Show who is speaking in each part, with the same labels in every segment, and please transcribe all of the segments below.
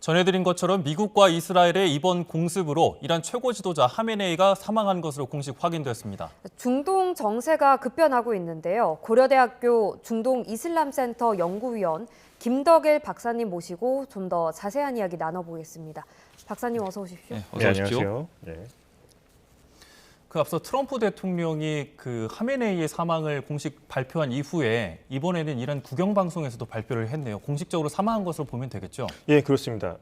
Speaker 1: 전해드린 것처럼 미국과 이스라엘의 이번 공습으로 이란 최고 지도자 하메네이가 사망한 것으로 공식 확인됐습니다.
Speaker 2: 중동 정세가 급변하고 있는데요. 고려대학교 중동 이슬람센터 연구위원 김덕일 박사님 모시고 좀 더 자세한 이야기 나눠보겠습니다. 박사님 어서 오십시오.
Speaker 1: 네, 어서 오십시오.
Speaker 3: 안녕하세요. 네.
Speaker 1: 앞서 트럼프 대통령이 하메네이의 사망을 공식 발표한 이후에 이번에는 이란 국영방송에서도 발표를 했네요. 공식적으로 사망한 것으로 보면 되겠죠?
Speaker 3: 예, 그렇습니다.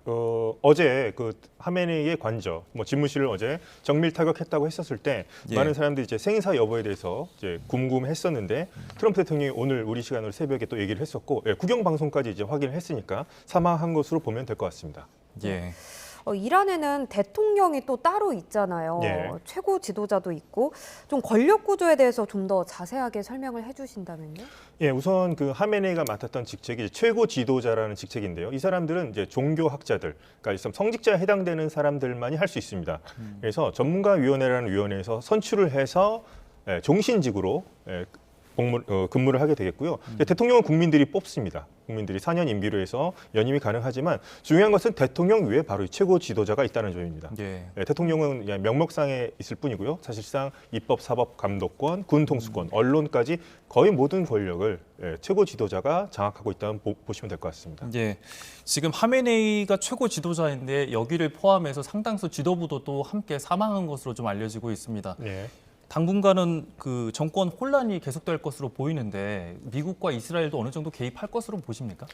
Speaker 3: 어제 하메네이의 관저, 집무실을 어제 정밀 타격했다고 했었을 때 많은 사람들이 이제 생사 여부에 대해서 이제 궁금했었는데 트럼프 대통령이 오늘 우리 시간으로 새벽에 또 얘기를 했었고 국영방송까지 이제 확인을 했으니까 사망한 것으로 보면 될 것 같습니다.
Speaker 1: 예.
Speaker 2: 이란에는 대통령이 또 따로 있잖아요.
Speaker 3: 예.
Speaker 2: 최고 지도자도 있고 좀 권력 구조에 대해서 좀 더 자세하게 설명을 해주신다면요.
Speaker 3: 예, 우선 하메네이가 맡았던 직책이 최고 지도자라는 직책인데요. 이 사람들은 이제 종교학자들, 그러니까 성직자에 해당되는 사람들만이 할 수 있습니다. 그래서 전문가위원회라는 위원회에서 선출을 해서 종신직으로 근무를 하게 되겠고요. 대통령은 국민들이 뽑습니다. 국민들이 4년 임기로 해서 연임이 가능하지만 중요한 것은 대통령 위에 바로 최고 지도자가 있다는 점입니다.
Speaker 1: 예.
Speaker 3: 대통령은 그냥 명목상에 있을 뿐이고요. 사실상 입법, 사법, 감독권, 군 통수권, 언론까지 거의 모든 권력을 최고 지도자가 장악하고 있다는 보시면 될 것 같습니다.
Speaker 1: 예. 지금 하메네이가 최고 지도자인데 여기를 포함해서 상당수 지도부도 또 함께 사망한 것으로 좀 알려지고 있습니다.
Speaker 3: 네.
Speaker 1: 당분간은 정권 혼란이 계속될 것으로 보이는데 미국과 이스라엘도 어느 정도 개입할 것으로 보십니까?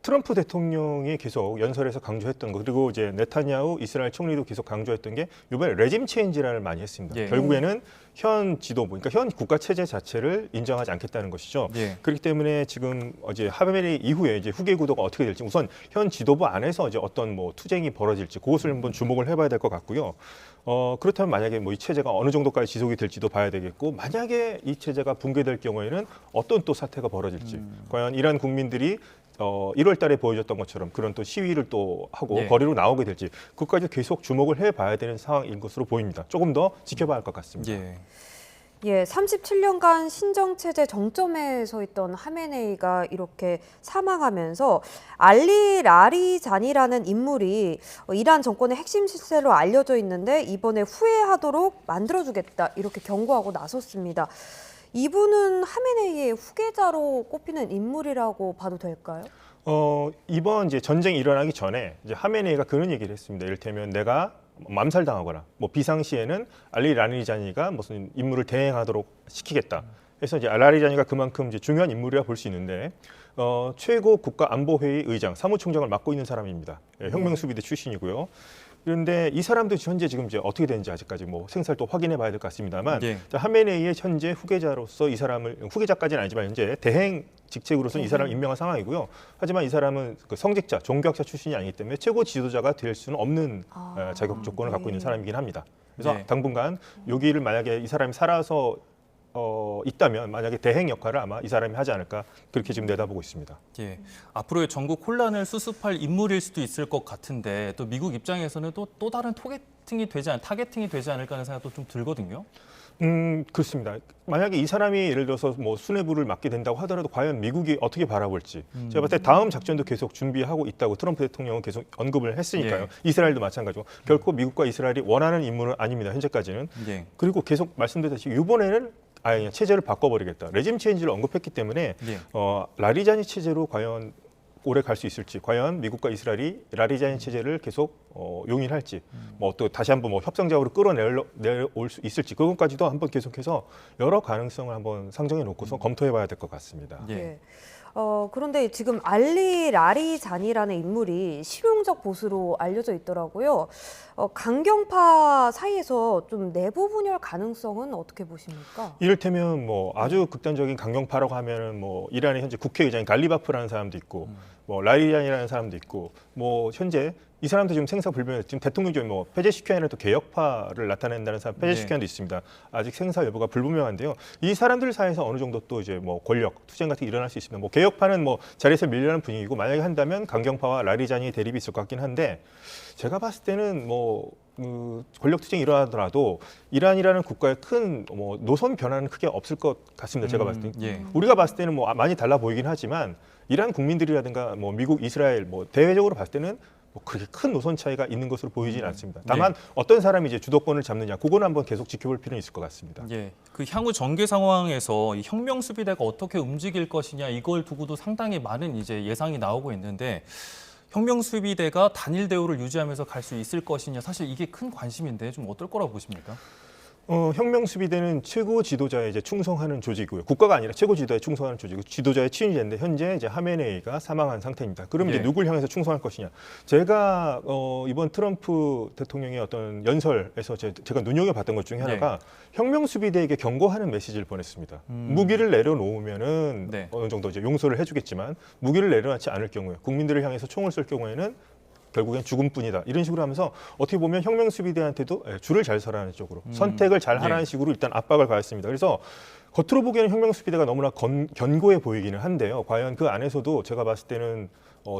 Speaker 3: 트럼프 대통령이 계속 연설에서 강조했던 거, 그리고 이제 네타냐후 이스라엘 총리도 계속 강조했던 게 이번에 레짐 체인지를 많이 했습니다.
Speaker 1: 예.
Speaker 3: 결국에는 현 지도부, 그러니까 현 국가 체제 자체를 인정하지 않겠다는 것이죠.
Speaker 1: 예.
Speaker 3: 그렇기 때문에 지금 어제 하메네이 이후에 이제 후계 구도가 어떻게 될지 우선 현 지도부 안에서 이제 어떤 투쟁이 벌어질지 그것을 한번 주목을 해봐야 될 것 같고요. 그렇다면 만약에 이 체제가 어느 정도까지 지속이 될지도 봐야 되겠고, 만약에 이 체제가 붕괴될 경우에는 어떤 또 사태가 벌어질지, 과연 이란 국민들이 1월 달에 보여줬던 것처럼 그런 또 시위를 또 하고
Speaker 1: 예.
Speaker 3: 거리로 나오게 될지 그것까지 계속 주목을 해봐야 되는 상황인 것으로 보입니다. 조금 더 지켜봐야 할 것 같습니다.
Speaker 1: 예.
Speaker 2: 예, 37년간 신정체제 정점에 서 있던 하메네이가 이렇게 사망하면서 알리 라리잔이라는 인물이 이란 정권의 핵심 실세로 알려져 있는데 이번에 후회하도록 만들어주겠다 이렇게 경고하고 나섰습니다. 이분은 하메네이의 후계자로 꼽히는 인물이라고 봐도 될까요?
Speaker 3: 이번 이제 전쟁이 일어나기 전에 이제 하메네이가 그런 얘기를 했습니다. 이를테면 내가 암살당하거나 비상시에는 알리 라리자니가 무슨 임무를 대행하도록 시키겠다. 그래서 이제 라리자니가 그만큼 이제 중요한 인물이라 볼 수 있는데 최고 국가안보회의 의장, 사무총장을 맡고 있는 사람입니다. 혁명수비대 출신이고요. 그런데 이 사람도 현재 지금 이제 어떻게 되는지 아직까지 생사를 또 확인해 봐야 될 것 같습니다만
Speaker 1: 예.
Speaker 3: 하메네이의 현재 후계자로서 이 사람을 후계자까지는 아니지만 현재 대행 직책으로서는 이 사람을 임명한 상황이고요. 하지만 이 사람은 성직자, 종교학자 출신이 아니기 때문에 최고 지도자가 될 수는 없는 자격 조건을 갖고 있는 사람이긴 합니다. 그래서
Speaker 1: 예.
Speaker 3: 당분간 여기를 만약에 이 사람이 살아서 있다면 만약에 대행 역할을 아마 이 사람이 하지 않을까 그렇게 지금 내다보고 있습니다.
Speaker 1: 예. 앞으로의 전국 혼란을 수습할 인물일 수도 있을 것 같은데 또 미국 입장에서는 또 다른 타겟팅이 되지 않을까 하는 생각도 좀 들거든요.
Speaker 3: 그렇습니다. 만약에 이 사람이 예를 들어서 수뇌부를 맡게 된다고 하더라도 과연 미국이 어떻게 바라볼지 제가 봤을 때 다음 작전도 계속 준비하고 있다고 트럼프 대통령은 계속 언급을 했으니까요.
Speaker 1: 예.
Speaker 3: 이스라엘도 마찬가지고 결코 미국과 이스라엘이 원하는 인물은 아닙니다. 현재까지는.
Speaker 1: 예.
Speaker 3: 그리고 계속 말씀드렸듯이 이번에는 아예 그냥 체제를 바꿔버리겠다. 레짐 체인지를 언급했기 때문에
Speaker 1: 예.
Speaker 3: 라리자니 체제로 과연 오래 갈 수 있을지, 과연 미국과 이스라엘이 라리자니 체제를 계속 용인할지, 또 다시 한번 협상적으로 끌어내올 수 있을지 그것까지도 한번 계속해서 여러 가능성을 한번 상정해 놓고서 검토해봐야 될 것 같습니다.
Speaker 1: 예.
Speaker 2: 예. 그런데 지금 알리 라리잔이라는 인물이 실용적 보수로 알려져 있더라고요. 강경파 사이에서 좀 내부 분열 가능성은 어떻게 보십니까?
Speaker 3: 이를테면 아주 극단적인 강경파라고 하면은 이란의 현재 국회의장인 갈리바프라는 사람도 있고 라리잔이라는 사람도 있고 현재 이 사람도 지금 생사불명해서 지금 대통령이 폐쇄시켜야 하는 또 개혁파를 나타낸다는 사람 폐쇄시켜야 하는 데 있습니다. 아직 생사 여부가 불분명한데요. 이 사람들 사이에서 어느 정도 또 이제 권력 투쟁 같은 게 일어날 수 있습니다. 개혁파는 자리에서 밀려나는 분위기고 만약에 한다면 강경파와 라리잔이 대립이 있을 것 같긴 한데 제가 봤을 때는 권력 투쟁이 일어나더라도 이란이라는 국가의 큰 뭐 노선 변화는 크게 없을 것 같습니다. 제가 봤을 때.
Speaker 1: 예.
Speaker 3: 우리가 봤을 때는 뭐 많이 달라 보이긴 하지만 이란 국민들이라든가 뭐 미국, 이스라엘 뭐 대외적으로 봤을 때는 뭐 그렇게 큰 노선 차이가 있는 것으로 보이지는 않습니다. 다만 어떤 사람이 이제 주도권을 잡느냐, 그거는 한번 계속 지켜볼 필요는 있을 것 같습니다.
Speaker 1: 예, 그 향후 전개 상황에서 이 혁명 수비대가 어떻게 움직일 것이냐 이걸 두고도 상당히 많은 이제 예상이 나오고 있는데 혁명 수비대가 단일 대우를 유지하면서 갈 수 있을 것이냐 사실 이게 큰 관심인데 좀 어떨 거라고 보십니까?
Speaker 3: 혁명 수비대는 최고 지도자에 이제 충성하는 조직이고요. 국가가 아니라 최고 지도자에 충성하는 조직이고 지도자의 친위제인데 현재 이제 하메네이가 사망한 상태입니다. 그러면
Speaker 1: 예.
Speaker 3: 이제 누굴 향해서 충성할 것이냐? 제가 이번 트럼프 대통령의 어떤 연설에서 제가 눈여겨봤던 것 중에 하나가 혁명 수비대에게 경고하는 메시지를 보냈습니다. 무기를 내려놓으면은
Speaker 1: 네.
Speaker 3: 어느 정도 이제 용서를 해주겠지만 무기를 내려놓지 않을 경우에 국민들을 향해서 총을 쏠 경우에는 결국엔 죽음뿐이다. 이런 식으로 하면서 어떻게 보면 혁명 수비대한테도 줄을 잘 서라는 쪽으로 선택을 잘 하라는 식으로 일단 압박을 가했습니다. 그래서 겉으로 보기에는 혁명 수비대가 너무나 견고해 보이기는 한데요. 과연 그 안에서도 제가 봤을 때는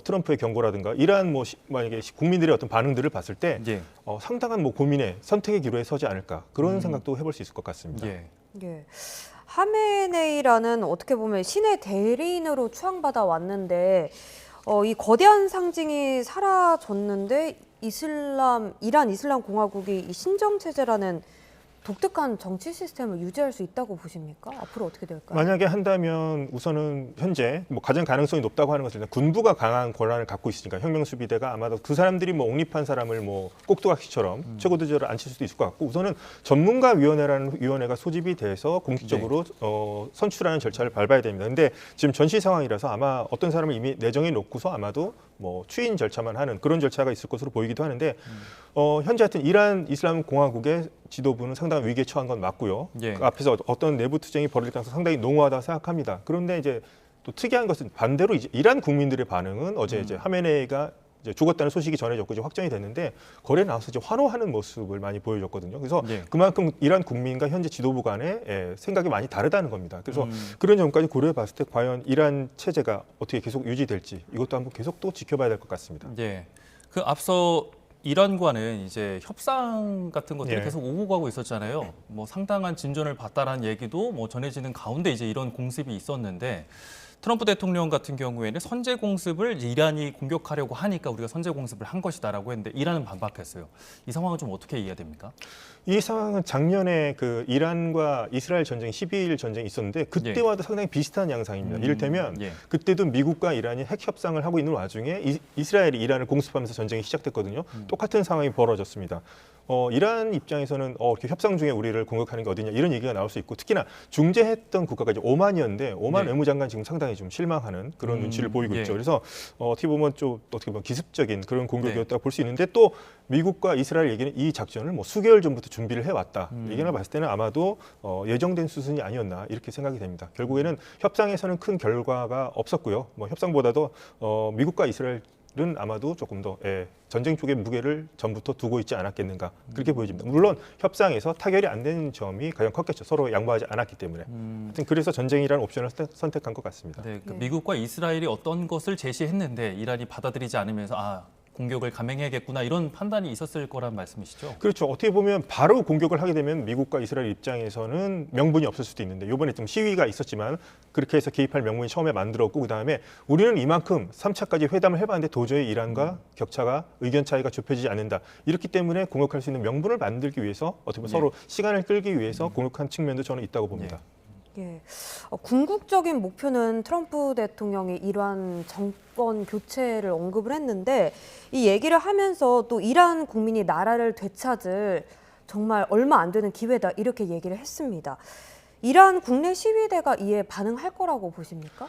Speaker 3: 트럼프의 경고라든가 이러한 뭐 만약에 국민들의 어떤 반응들을 봤을 때
Speaker 1: 예.
Speaker 3: 상당한 뭐 고민의 선택의 기로에 서지 않을까 그런 생각도 해볼 수 있을 것 같습니다.
Speaker 1: 예.
Speaker 2: 예. 하메네이라는 어떻게 보면 신의 대리인으로 추앙받아 왔는데 이 거대한 상징이 사라졌는데 이란 이슬람 공화국이 이 신정 체제라는 독특한 정치 시스템을 유지할 수 있다고 보십니까? 앞으로 어떻게 될까요?
Speaker 3: 만약에 한다면 우선은 현재 뭐 가장 가능성이 높다고 하는 것은 일단 군부가 강한 권한을 갖고 있으니까 혁명 수비대가 아마도 그 사람들이 뭐 옹립한 사람을 뭐 꼭두각시처럼 최고 지도자를 앉힐 수도 있을 것 같고 우선은 전문가위원회라는 위원회가 소집이 돼서 공식적으로 선출하는 절차를 밟아야 됩니다. 근데 지금 전시 상황이라서 아마 어떤 사람을 이미 내정해 놓고서 아마도 뭐 추인 절차만 하는 그런 절차가 있을 것으로 보이기도 하는데 현재 하여튼 이란 이슬람 공화국의 지도부는 상당히 위기에 처한 건 맞고요.
Speaker 1: 예.
Speaker 3: 그 앞에서 어떤 내부 투쟁이 벌어질 가능성이 상당히 농후하다고 생각합니다. 그런데 이제 또 특이한 것은 반대로 이제 이란 국민들의 반응은 어제 이제 하메네이가 이제 죽었다는 소식이 전해졌고 이제 확정이 됐는데 거리에 나와서 이제 환호하는 모습을 많이 보여줬거든요. 그래서 그만큼 이란 국민과 현재 지도부 간의 생각이 많이 다르다는 겁니다. 그래서 그런 점까지 고려해봤을 때 과연 이란 체제가 어떻게 계속 유지될지 이것도 한번 계속 또 지켜봐야 될 것 같습니다.
Speaker 1: 예. 그 앞서 이란과는 이제 협상 같은 것들이
Speaker 3: 예.
Speaker 1: 계속 오고 가고 있었잖아요. 뭐 상당한 진전을 봤다라는 얘기도 뭐 전해지는 가운데 이제 이런 공습이 있었는데 트럼프 대통령 같은 경우에는 선제 공습을 이란이 공격하려고 하니까 우리가 선제 공습을 한 것이다라고 했는데 이란은 반박했어요. 이 상황은 좀 어떻게 이해해야 됩니까?
Speaker 3: 이 상황은 작년에 그 이란과 이스라엘 전쟁 12일 전쟁이 있었는데 그때와도 상당히 비슷한 양상입니다. 이를테면 그때도 미국과 이란이 핵 협상을 하고 있는 와중에 이스라엘이 이란을 공습하면서 전쟁이 시작됐거든요. 똑같은 상황이 벌어졌습니다. 이란 입장에서는 이렇게 협상 중에 우리를 공격하는 게 어디냐 이런 얘기가 나올 수 있고 특히나 중재했던 국가가 이제 오만이었는데 오만 외무장관 지금 상당히 좀 실망하는 그런 눈치를 보이고 있죠. 그래서 어떻게 보면 좀 어떻게 보면 기습적인 그런 공격이었다고 볼 수 있는데 또 미국과 이스라엘 얘기는 이 작전을 뭐 수개월 전부터 준비를 해왔다. 얘기나 봤을 때는 아마도 예정된 수순이 아니었나 이렇게 생각이 됩니다. 결국에는 협상에서는 큰 결과가 없었고요. 뭐 협상보다도 미국과 이스라엘 은 아마도 조금 더 전쟁 쪽의 무게를 전부터 두고 있지 않았겠는가 그렇게 보여집니다. 물론 협상에서 타결이 안 되는 점이 가장 컸겠죠. 서로 양보하지 않았기 때문에. 하여튼 그래서 전쟁이라는 옵션을 선택한 것 같습니다.
Speaker 1: 네, 그러니까 미국과 이스라엘이 어떤 것을 제시했는데 이란이 받아들이지 않으면서 공격을 감행해야겠구나 이런 판단이 있었을 거란 말씀이시죠?
Speaker 3: 그렇죠. 어떻게 보면 바로 공격을 하게 되면 미국과 이스라엘 입장에서는 명분이 없을 수도 있는데 이번에 좀 시위가 있었지만 그렇게 해서 개입할 명분이 처음에 만들었고 그다음에 우리는 이만큼 3차까지 회담을 해봤는데 도저히 이란과 격차가 의견 차이가 좁혀지지 않는다. 이렇기 때문에 공격할 수 있는 명분을 만들기 위해서 어떻게 보면 서로 시간을 끌기 위해서 공격한 측면도 저는 있다고 봅니다.
Speaker 2: 예. 궁극적인 목표는 트럼프 대통령이 이란 정권 교체를 언급을 했는데 이 얘기를 하면서 또 이란 국민이 나라를 되찾을 정말 얼마 안 되는 기회다 이렇게 얘기를 했습니다. 이란 국내 시위대가 이에 반응할 거라고 보십니까?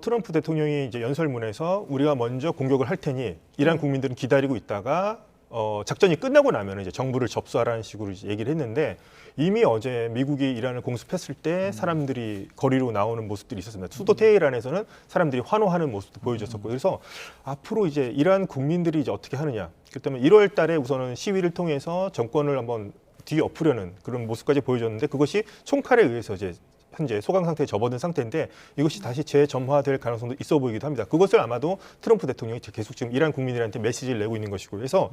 Speaker 3: 트럼프 대통령이 이제 연설문에서 우리가 먼저 공격을 할 테니 이란 국민들은 기다리고 있다가 작전이 끝나고 나면 이제 정부를 접수하라는 식으로 이제 얘기를 했는데 이미 어제 미국이 이란을 공습했을 때 사람들이 거리로 나오는 모습들이 있었습니다. 수도 테헤란에서는 사람들이 환호하는 모습도 보여줬었고 그래서 앞으로 이제 이란 국민들이 이제 어떻게 하느냐. 그렇다면 1월 달에 우선은 시위를 통해서 정권을 한번 뒤엎으려는 그런 모습까지 보여줬는데 그것이 총칼에 의해서 이제 현재 소강 상태에 접어든 상태인데 이것이 다시 재점화될 가능성도 있어 보이기도 합니다. 그것을 아마도 트럼프 대통령이 계속 지금 이란 국민들한테 메시지를 내고 있는 것이고 그래서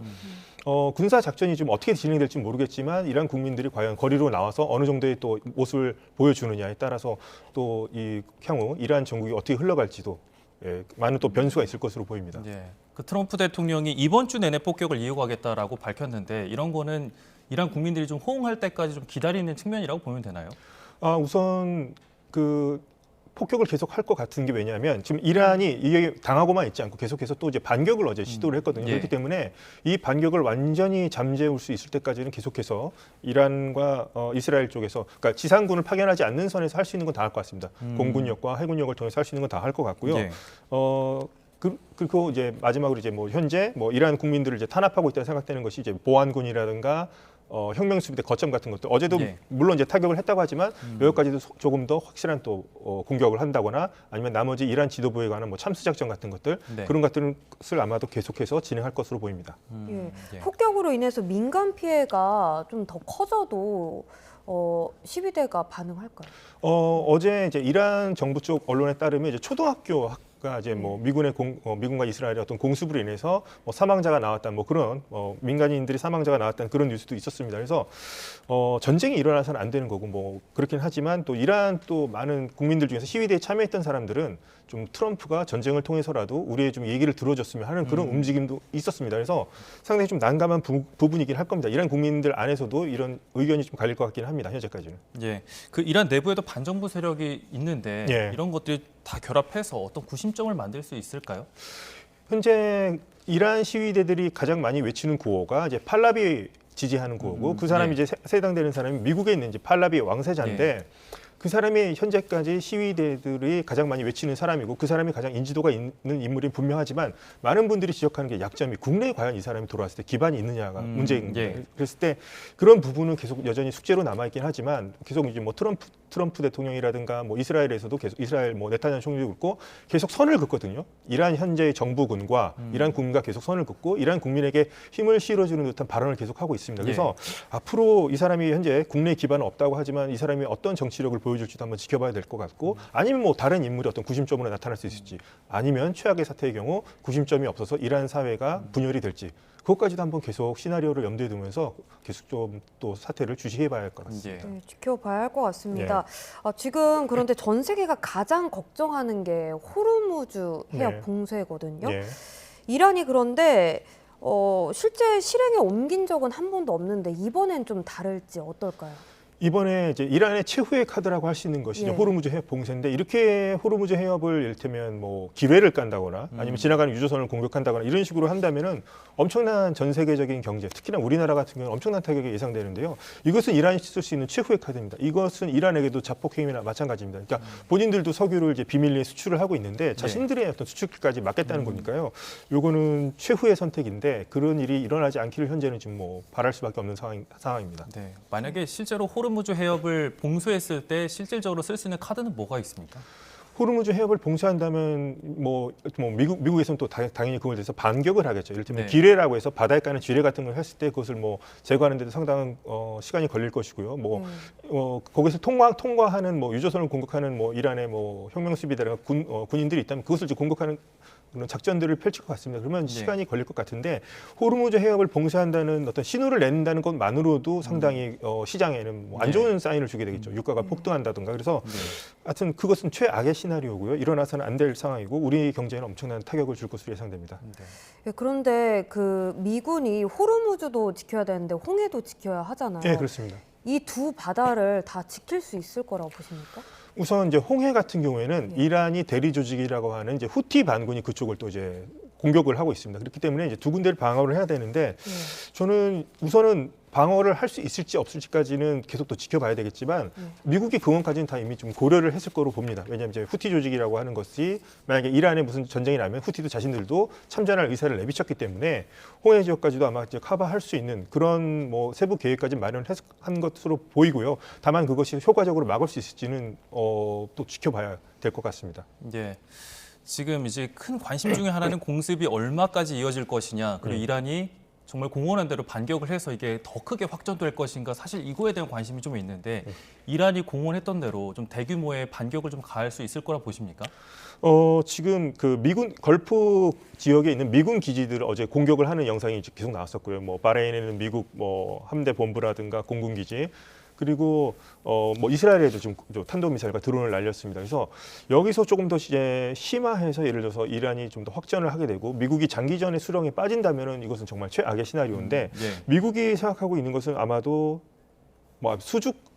Speaker 3: 군사 작전이 좀 어떻게 진행될지 모르겠지만 이란 국민들이 과연 거리로 나와서 어느 정도의 또 모습을 보여주느냐에 따라서 또 이 향후 이란 정국이 어떻게 흘러갈지도 많은 또 변수가 있을 것으로 보입니다.
Speaker 1: 예. 그 트럼프 대통령이 이번 주 내내 폭격을 이어가겠다라고 밝혔는데 이런 거는 이란 국민들이 좀 호응할 때까지 좀 기다리는 측면이라고 보면 되나요?
Speaker 3: 우선 그 폭격을 계속 할 것 같은 게 왜냐하면 지금 이란이 이게 당하고만 있지 않고 계속해서 또 이제 반격을 어제 시도를 했거든요.
Speaker 1: 예.
Speaker 3: 그렇기 때문에 이 반격을 완전히 잠재울 수 있을 때까지는 계속해서 이란과 이스라엘 쪽에서 그러니까 지상군을 파견하지 않는 선에서 할 수 있는 건 다 할 것 같습니다. 공군력과 해군력을 통해서 할 수 있는 건 다 할 것 같고요.
Speaker 1: 예.
Speaker 3: 그리고 이제 마지막으로 이제 뭐 현재 뭐 이란 국민들을 이제 탄압하고 있다 생각되는 것이 이제 보안군이라든가 혁명 수비대 거점 같은 것들 어제도
Speaker 1: 예.
Speaker 3: 물론 이제 타격을 했다고 하지만 여기까지도 조금 더 확실한 또 공격을 한다거나 아니면 나머지 이란 지도부에 관한 뭐 참수 작전 같은 것들
Speaker 1: 네.
Speaker 3: 그런 것들을 아마도 계속해서 진행할 것으로 보입니다.
Speaker 2: 예. 폭격으로 인해서 민간 피해가 좀 더 커져도 시위대가 반응할까요?
Speaker 3: 어제 이제 이란 정부 쪽 언론에 따르면 이제 초등학교 가 이제 뭐 미군과 이스라엘의 어떤 공습으로 인해서 뭐 사망자가 나왔다 뭐 그런 민간인들이 사망자가 나왔다는 그런 뉴스도 있었습니다. 그래서 전쟁이 일어나서는 안 되는 거고 뭐 그렇긴 하지만 또 이란 또 많은 국민들 중에서 시위대에 참여했던 사람들은 좀 트럼프가 전쟁을 통해서라도 우리의 좀 얘기를 들어줬으면 하는 그런 움직임도 있었습니다. 그래서 상당히 좀 난감한 부분이긴 할 겁니다. 이란 국민들 안에서도 이런 의견이 좀 갈릴 것 같긴 합니다. 현재까지는.
Speaker 1: 예. 그 이란 내부에도 반정부 세력이 있는데
Speaker 3: 예.
Speaker 1: 이런 것들이 다 결합해서 어떤 구심점을 만들 수 있을까요?
Speaker 3: 현재 이란 시위대들이 가장 많이 외치는 구호가 이제 팔라비 지지하는 구호고 그 사람이
Speaker 1: 예.
Speaker 3: 이제 해당되는 사람이 미국에 있는 이제 팔라비 왕세자인데 그 사람이 현재까지 시위대들이 가장 많이 외치는 사람이고 그 사람이 가장 인지도가 있는 인물이 분명하지만 많은 분들이 지적하는 게 약점이 국내에 과연 이 사람이 돌아왔을 때 기반이 있느냐가 문제인 겁니다.
Speaker 1: 예.
Speaker 3: 그랬을 때 그런 부분은 계속 여전히 숙제로 남아있긴 하지만 계속 이제 뭐 트럼프 대통령이라든가 뭐 이스라엘에서도 계속 이스라엘 뭐 네타냐후 총리도 그렇고 계속 선을 긋거든요. 이란 현재의 정부군과 이란 국민과 계속 선을 긋고 이란 국민에게 힘을 실어주는 듯한 발언을 계속하고 있습니다. 그래서 앞으로 이 사람이 현재 국내 기반은 없다고 하지만 이 사람이 어떤 정치력을 보여줄지도 한번 지켜봐야 될 것 같고 아니면 뭐 다른 인물이 어떤 구심점으로 나타날 수 있을지 아니면 최악의 사태의 경우 구심점이 없어서 이란 사회가 분열이 될지 그것까지도 한번 계속 시나리오를 염두에 두면서 계속 좀 또 사태를 주시해봐야 할 것 같습니다.
Speaker 2: 네, 지켜봐야 할 것 같습니다. 지금 그런데 전 세계가 가장 걱정하는 게 호르무즈 해협
Speaker 3: 네.
Speaker 2: 봉쇄거든요.
Speaker 3: 예.
Speaker 2: 이란이 그런데 실제 실행에 옮긴 적은 한 번도 없는데 이번엔 좀 다를지 어떨까요?
Speaker 3: 이번에 이제 이란의 최후의 카드라고 할 수 있는 것이 이제
Speaker 2: 예.
Speaker 3: 호르무즈 해협 봉쇄인데 이렇게 호르무즈 해협을 이를테면 뭐 기회를 깐다거나 아니면 지나가는 유조선을 공격한다거나 이런 식으로 한다면은 엄청난 전 세계적인 경제, 특히나 우리나라 같은 경우는 엄청난 타격이 예상되는데요. 이것은 이란이 쓸 수 있는 최후의 카드입니다. 이것은 이란에게도 자폭행위나 마찬가지입니다. 그러니까 본인들도 석유를 이제 비밀리에 수출을 하고 있는데 자신들의 어떤 수출까지 막겠다는 거니까요. 요거는 최후의 선택인데 그런 일이 일어나지 않기를 현재는 지금 뭐 바랄 수밖에 없는 상황입니다.
Speaker 1: 네. 만약에 실제로 호르무즈 해협을 봉쇄했을 때 실질적으로 쓸 수 있는 카드는 뭐가 있습니까?
Speaker 3: 호르무즈 해협을 봉쇄한다면 뭐 미국에서는 또 당연히 그걸 대해서 반격을 하겠죠. 이를테면
Speaker 1: 네.
Speaker 3: 기뢰라고 해서 바다에 까는 지뢰 같은 걸 했을 때 그것을 뭐 제거하는 데도 상당한 시간이 걸릴 것이고요. 거기서 통과하는 뭐 유조선을 공격하는 뭐 이란의 뭐 혁명 수비대라든가 군인들이 있다면 그것을 이제 공격하는 그런 작전들을 펼칠 것 같습니다. 그러면 시간이 걸릴 것 같은데 호르무즈 해협을 봉쇄한다는 어떤 신호를 낸다는 것만으로도 상당히 시장에는 뭐 안 좋은 사인을 주게 되겠죠. 유가가 폭등한다든가. 그래서 하여튼 그것은 최악의 시나리오고요. 일어나서는 안 될 상황이고 우리 경제에는 엄청난 타격을 줄 것으로 예상됩니다.
Speaker 2: 예, 그런데 그 미군이 호르무즈도 지켜야 되는데 홍해도 지켜야 하잖아요.
Speaker 3: 네, 그렇습니다.
Speaker 2: 이 두 바다를 다 지킬 수 있을 거라고 보십니까?
Speaker 3: 우선 이제 홍해 같은 경우에는 이란이 대리 조직이라고 하는 이제 후티 반군이 그쪽을 또 이제 공격을 하고 있습니다. 그렇기 때문에 이제 두 군데를 방어를 해야 되는데 저는 우선은 방어를 할 수 있을지 없을지까지는 계속 또 지켜봐야 되겠지만 미국이 그것까지는 다 이미 좀 고려를 했을 거로 봅니다. 왜냐하면 이제 후티 조직이라고 하는 것이 만약에 이란에 무슨 전쟁이 나면 후티도 자신들도 참전할 의사를 내비쳤기 때문에 홍해 지역까지도 아마 이제 커버할 수 있는 그런 뭐 세부 계획까지 마련한 것으로 보이고요. 다만 그것이 효과적으로 막을 수 있을지는 또 지켜봐야 될 것 같습니다.
Speaker 1: 예. 지금 이제 큰 관심 중에 하나는 공습이 얼마까지 이어질 것이냐, 그리고 이란이 정말 공언한 대로 반격을 해서 이게 더 크게 확전될 것인가 사실 이거에 대한 관심이 좀 있는데 이란이 공언했던 대로 좀 대규모의 반격을 좀 가할 수 있을 거라 보십니까?
Speaker 3: 지금 그 미군 걸프 지역에 있는 미군 기지들을 어제 공격을 하는 영상이 계속 나왔었고요. 뭐 바레인에는 미국 뭐 함대 본부라든가 공군 기지 그리고 뭐 이스라엘에도 지금 탄도미사일과 드론을 날렸습니다. 그래서 여기서 조금 더 이제 심화해서 예를 들어서 이란이 좀 더 확전을 하게 되고 미국이 장기전의 수렁에 빠진다면은 이것은 정말 최악의 시나리오인데 미국이 생각하고 있는 것은 아마도 뭐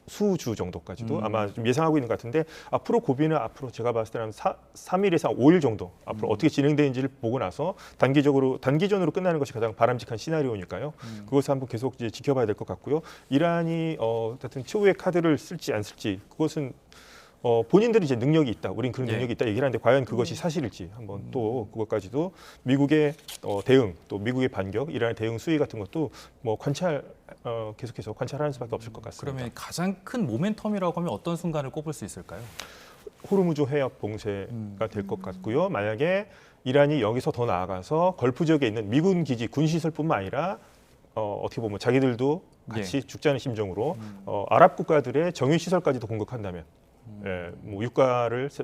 Speaker 3: 수주 정도까지도 아마 좀 예상하고 있는 것 같은데 앞으로 고비는 앞으로 제가 봤을 때는 3일에서 5일 정도 앞으로 어떻게 진행되는지를 보고 나서 단기전으로 끝나는 것이 가장 바람직한 시나리오니까요. 그것을 한번 계속 이제 지켜봐야 될 것 같고요. 이란이 어쨌든 최후의 카드를 쓸지 안 쓸지 그것은 본인들이 이제 능력이 있다, 우린 그런 능력이 있다 얘기를 하는데 과연 그것이 사실일지 한번 또 그것까지도 미국의 대응, 또 미국의 반격, 이란의 대응 수위 같은 것도 뭐 계속해서 관찰하는 수밖에 없을 것 같습니다.
Speaker 1: 그러면 가장 큰 모멘텀이라고 하면 어떤 순간을 꼽을 수 있을까요?
Speaker 3: 호르무즈 해협 봉쇄가 될 것 같고요. 만약에 이란이 여기서 더 나아가서 걸프 지역에 있는 미군 기지, 군 시설뿐만 아니라 어떻게 보면 자기들도 같이 죽자는 심정으로 아랍 국가들의 정유 시설까지도 공격한다면. 뭐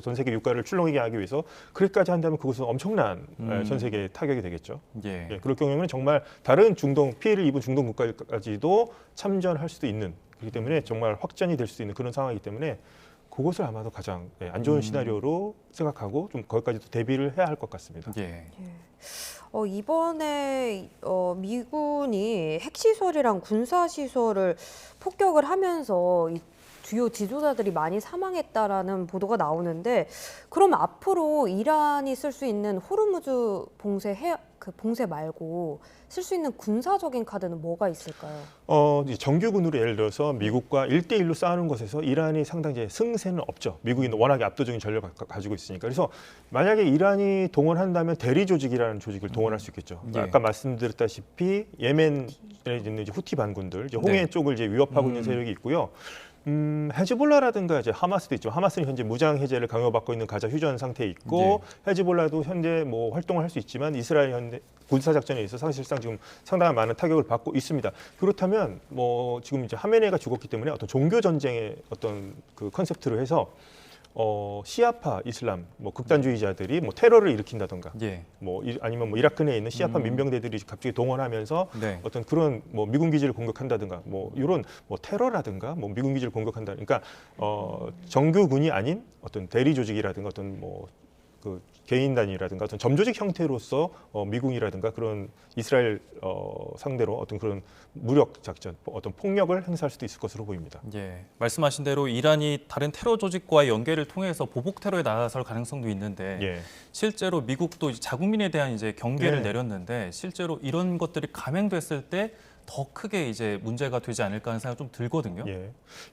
Speaker 3: 전 세계 유가를 출렁이게 하기 위해서 그렇게까지 한다면 그것은 엄청난 전 세계 타격이 되겠죠. 그럴 경우에는 정말 다른 피해를 입은 중동 국가까지도 참전할 수도 있는 그렇기 때문에 정말 확전이 될 수도 있는 그런 상황이기 때문에 그것을 아마도 가장 안 좋은 시나리오로 생각하고 좀 거기까지도 대비를 해야 할 것 같습니다.
Speaker 2: 이번에 미군이 핵시설이랑 군사시설을 폭격을 하면서 주요 지도자들이 많이 사망했다라는 보도가 나오는데 그럼 앞으로 이란이 쓸 수 있는 호르무즈 봉쇄 말고 쓸 수 있는 군사적인 카드는 뭐가 있을까요?
Speaker 3: 이제 정규군으로 예를 들어서 미국과 1대1로 싸우는 것에서 이란이 상당히 승세는 없죠. 미국이 워낙에 압도적인 전력을 가지고 있으니까. 그래서 만약에 이란이 동원한다면 대리 조직이라는 조직을 동원할 수 있겠죠. 아까 말씀드렸다시피 예멘에 있는 이제 후티 반군들, 이제 홍해 쪽을 이제 위협하고 있는 세력이 있고요. 헤즈볼라라든가 이제 하마스도 있죠. 하마스는 현재 무장 해제를 강요받고 있는 가자 휴전 상태에 있고 헤즈볼라도 현재 뭐 활동을 할 수 있지만 이스라엘 현재 군사 작전에 있어서 사실상 지금 상당한 많은 타격을 받고 있습니다. 그렇다면 뭐 지금 이제 하메네이가 죽었기 때문에 어떤 종교 전쟁의 어떤 그 컨셉트로 해서 시아파 이슬람 뭐 극단주의자들이 뭐 테러를 일으킨다던가 아니면 뭐 이라크 내에 있는 시아파 민병대들이 갑자기 동원하면서 어떤 그런 뭐 미군 기지를 공격한다든가 뭐 이런 뭐 테러라든가 뭐 미군 기지를 공격한다. 그러니까 정규군이 아닌 어떤 대리 조직이라든가 어떤 뭐 그 개인 단위라든가 어떤 점조직 형태로서 미군이라든가 그런 이스라엘 상대로 어떤 그런 무력 작전, 어떤 폭력을 행사할 수도 있을 것으로 보입니다.
Speaker 1: 말씀하신 대로 이란이 다른 테러 조직과의 연계를 통해서 보복 테러에 나설 가능성도 있는데 실제로 미국도 자국민에 대한 이제 경계를 내렸는데 실제로 이런 것들이 감행됐을 때 더 크게 이제 문제가 되지 않을까 하는 생각이 좀 들거든요.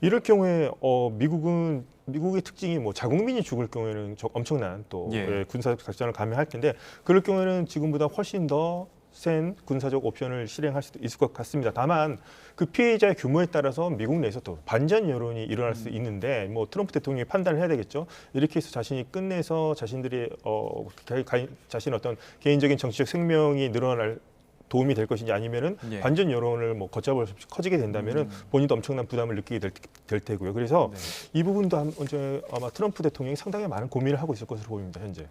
Speaker 3: 이럴 경우에 미국의 특징이 뭐 자국민이 죽을 경우에는 엄청난 또 군사 작전을 감행할 텐데 그럴 경우에는 지금보다 훨씬 더 센 군사적 옵션을 실행할 수도 있을 것 같습니다. 다만 그 피해자의 규모에 따라서 미국 내에서 또 반전 여론이 일어날 수 있는데 뭐 트럼프 대통령이 판단을 해야 되겠죠. 이렇게 해서 자신이 끝내서 자신들의 자신 어떤 개인적인 정치적 생명이 늘어날 도움이 될 것인지 아니면은 반전 여론을 뭐 걷잡을 수 없이 커지게 된다면은 본인도 엄청난 부담을 느끼게 될 테고요. 그래서 이 부분도 아마 트럼프 대통령이 상당히 많은 고민을 하고 있을 것으로 보입니다. 현재.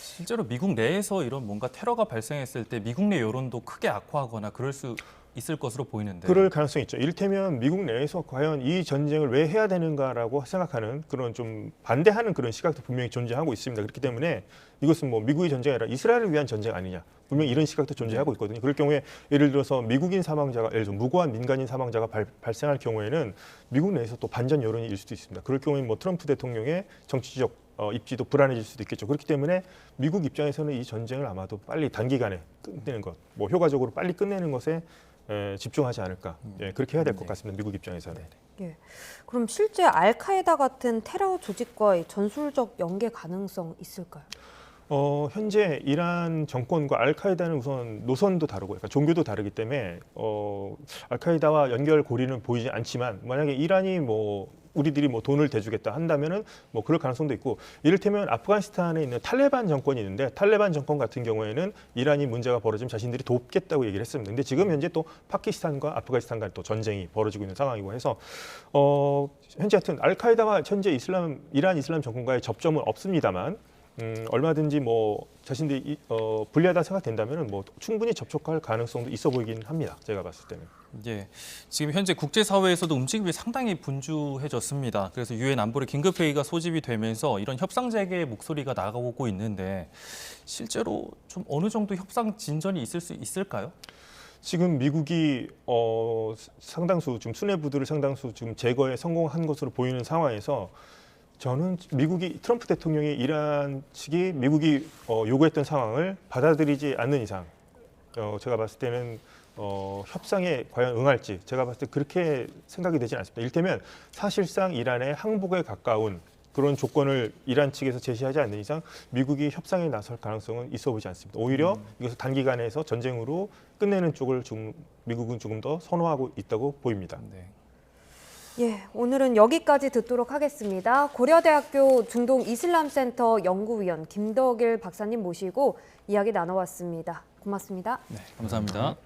Speaker 1: 실제로 미국 내에서 이런 뭔가 테러가 발생했을 때 미국 내 여론도 크게 악화하거나 그럴 수 있을 것으로 보이는데.
Speaker 3: 그럴 가능성이 있죠. 이를테면 미국 내에서 과연 이 전쟁을 왜 해야 되는가라고 생각하는 그런 좀 반대하는 그런 시각도 분명히 존재하고 있습니다. 그렇기 때문에 이것은 뭐 미국의 전쟁이 아니라 이스라엘을 위한 전쟁 아니냐. 분명히 이런 시각도 존재하고 있거든요. 그럴 경우에 예를 들어서 미국인 사망자가 예를 들어 무고한 민간인 사망자가 발생할 경우에는 미국 내에서 또 반전 여론이 일 수도 있습니다. 그럴 경우에 뭐 트럼프 대통령의 정치적 입지도 불안해질 수도 있겠죠. 그렇기 때문에 미국 입장에서는 이 전쟁을 아마도 빨리 단기간에 끝내는 것, 뭐 효과적으로 빨리 끝내는 것에 집중하지 않을까. 그렇게 해야 될 것 같습니다. 미국 입장에서는.
Speaker 2: 그럼 실제 알카에다 같은 테러 조직과의 전술적 연계 가능성 있을까요?
Speaker 3: 현재 이란 정권과 알카에다는 우선 노선도 다르고 약간 종교도 다르기 때문에 알카에다와 연결고리는 보이지 않지만 만약에 이란이 우리들이 돈을 대주겠다 한다면은 그럴 가능성도 있고 이를테면 아프가니스탄에 있는 탈레반 정권이 있는데 탈레반 정권 같은 경우에는 이란이 문제가 벌어지면 자신들이 돕겠다고 얘기를 했습니다. 근데 지금 현재 또 파키스탄과 아프가니스탄 간 또 전쟁이 벌어지고 있는 상황이고 해서 현재 하여튼 알카에다와 현재 이란 이슬람 정권과의 접점은 없습니다만 얼마든지 자신들이 불리하다 생각된다면 충분히 접촉할 가능성도 있어 보이긴 합니다. 제가 봤을 때는.
Speaker 1: 예, 지금 현재 국제사회에서도 움직임이 상당히 분주해졌습니다. 그래서 유엔 안보리 긴급회의가 소집이 되면서 이런 협상 재개의 목소리가 나가고 있는데 실제로 좀 어느 정도 협상 진전이 있을 수 있을까요?
Speaker 3: 지금 미국이 상당수 지금 수뇌부들을 상당수 지금 제거에 성공한 것으로 보이는 상황에서 저는 트럼프 대통령이 이란 측이 미국이 요구했던 상황을 받아들이지 않는 이상 제가 봤을 때는 협상에 과연 응할지 제가 봤을 때 그렇게 생각이 되진 않습니다. 이를테면 사실상 이란의 항복에 가까운 그런 조건을 이란 측에서 제시하지 않는 이상 미국이 협상에 나설 가능성은 있어 보이지 않습니다. 오히려 이것을 단기간에서 전쟁으로 끝내는 쪽을 미국은 조금 더 선호하고 있다고 보입니다.
Speaker 1: 네.
Speaker 2: 예, 오늘은 여기까지 듣도록 하겠습니다. 고려대학교 중동이슬람센터 연구위원 김덕일 박사님 모시고 이야기 나눠왔습니다. 고맙습니다.
Speaker 1: 네, 감사합니다.